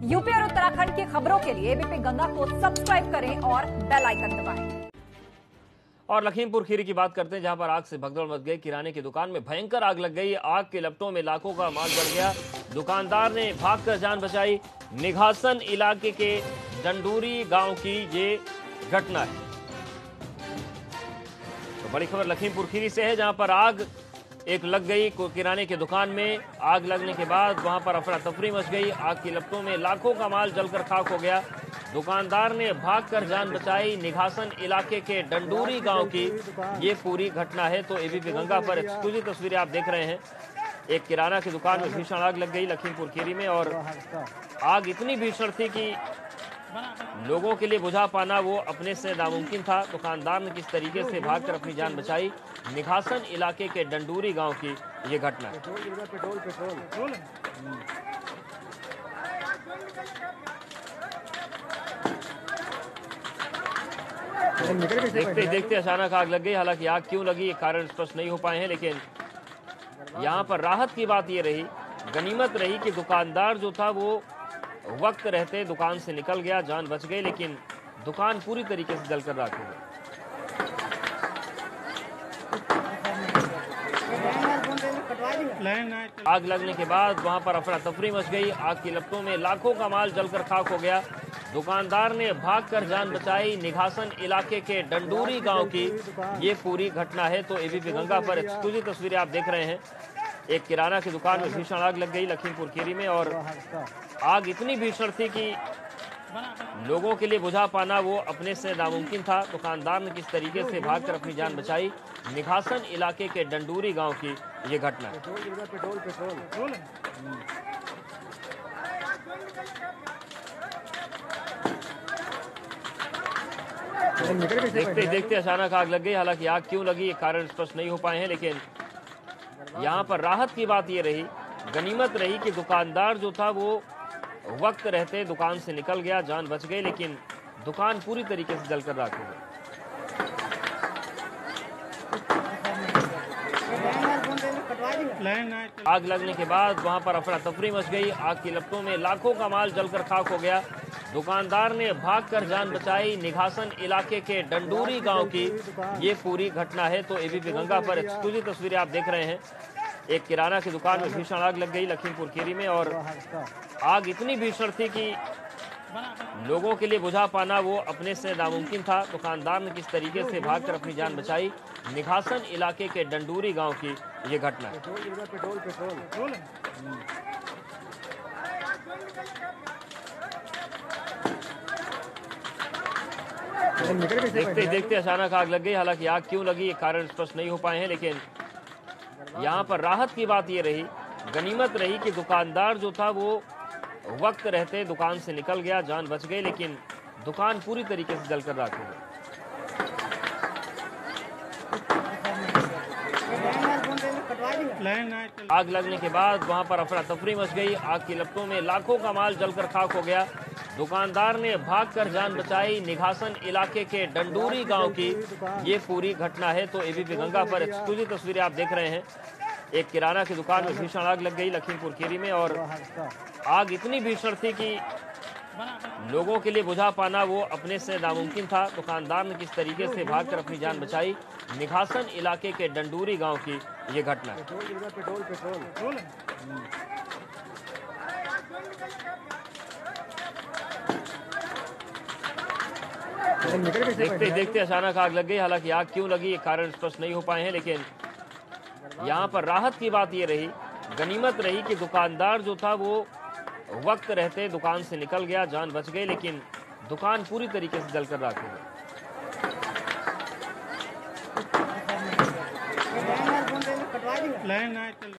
UP और उत्तराखंड की खबरों के लिए एबीपी गंगा को सब्सक्राइब करें और बेल आइकन दबाएं। और लखीमपुर खीरी की बात करते हैं, जहां पर आग से भगदड़ मच गई। किराने की दुकान में भयंकर आग लग गई। आग के लपटों में लाखों का माल जल गया। दुकानदार ने भागकर जान बचाई। निघासन इलाके के डंडूरी गांव की ये घटना है। तो बड़ी खबर लखीमपुर खीरी से है, जहां पर आग एक लग गई किराने की दुकान में। आग लगने के बाद वहां पर अफरा तफरी मच गई। आग की लपटों में लाखों का माल जलकर खाक हो गया। दुकानदार ने भागकर जान बचाई। निघासन इलाके के डंडूरी गांव की ये पूरी घटना है। तो एबीपी गंगा पर एक्सक्लूसिव तस्वीरें आप देख रहे हैं। एक किराना की दुकान में भीषण आग लग गई लखीमपुर खीरी में, और आग इतनी भीषण थी कि लोगों के लिए बुझा पाना वो अपने से नामुमकिन था। दुकानदार ने किस तरीके से भागकर अपनी जान बचाई। निघासन इलाके के डंडूरी गांव की ये घटना है। देखते देखते अचानक आग लग गई। हालांकि आग क्यों लगी ये कारण स्पष्ट नहीं हो पाए हैं, लेकिन यहाँ पर राहत की बात ये रही, गनीमत रही कि दुकानदार जो था वो वक्त रहते दुकान से निकल गया, जान बच गई। लेकिन दुकान पूरी तरीके से जलकर राख हो गई। आग लगने के बाद वहां पर अफरा तफरी मच गई। आग की लपटों में लाखों का माल जलकर खाक हो गया। दुकानदार ने भागकर जान बचाई। निघासन इलाके के डंडूरी गांव की ये पूरी घटना है। तो एबीपी गंगा पर एक्सक्लूसिव तस्वीरें आप देख रहे हैं। एक किराना की दुकान में भीषण आग लग गई लखीमपुर खीरी में, और आग इतनी भीषण थी कि लोगों के लिए बुझा पाना वो अपने से नामुमकिन था। दुकानदार ने किस तरीके से भागकर अपनी जान बचाई। निघासन इलाके के डंडूरी गांव की ये घटना है। देखते देखते अचानक आग लग गई। हालांकि आग क्यों लगी ये कारण स्पष्ट नहीं हो पाए हैं, लेकिन यहाँ पर राहत की बात ये रही, गनीमत रही कि दुकानदार जो था वो वक्त रहते दुकान से निकल गया, जान बच गई। लेकिन दुकान पूरी तरीके से जलकर राख हो गई। आग लगने के बाद वहां पर अफरा तफरी मच गई। आग की लपटों में लाखों का माल जलकर खाक हो गया। दुकानदार ने भागकर जान बचाई। निघासन इलाके के डंडूरी गांव की ये पूरी घटना है। तो एबीपी गंगा पर एक्सक्लूसिव तस्वीरें आप देख रहे हैं। एक किराना की दुकान में भीषण आग लग गई लखीमपुर खीरी में, और आग इतनी भीषण थी कि लोगों के लिए बुझा पाना वो अपने से नामुमकिन था। दुकानदार ने किस तरीके से भागकर अपनी जान बचाई। निघासन इलाके के डंडूरी गांव की ये घटना है। देखते देखते अचानक आग लग गई। हालांकि आग क्यों लगी ये कारण स्पष्ट नहीं हो पाए हैं, लेकिन यहाँ पर राहत की बात ये रही, गनीमत रही कि दुकानदार जो था वो वक्त रहते दुकान से निकल गया, जान बच गई। लेकिन दुकान पूरी तरीके से जलकर राख हो गई। आग लगने के बाद वहां पर अफरा तफरी मच गई। आग की लपटों में लाखों का माल जलकर खाक हो गया। दुकानदार ने भागकर जान बचाई। निघासन इलाके के डंडूरी गांव की ये पूरी घटना है। तो एबीपी गंगा पर एक्सक्लूसिव तस्वीरें आप देख रहे हैं। एक किराना की दुकान में भीषण आग लग गई लखीमपुर खीरी में, और आग इतनी भीषण थी कि लोगों के लिए बुझा पाना वो अपने से नामुमकिन था। दुकानदार ने किस तरीके से भागकर अपनी जान बचाई। निघासन इलाके के डंडूरी गांव की ये घटना है। देखते देखते अचानक आग लग गई। हालांकि आग क्यों लगी ये कारण स्पष्ट नहीं हो पाए हैं, लेकिन यहाँ पर राहत की बात ये रही, गनीमत रही कि दुकानदार जो था वो वक्त रहते दुकान से निकल गया, जान बच गई। लेकिन दुकान पूरी तरीके से जलकर राख हो गई।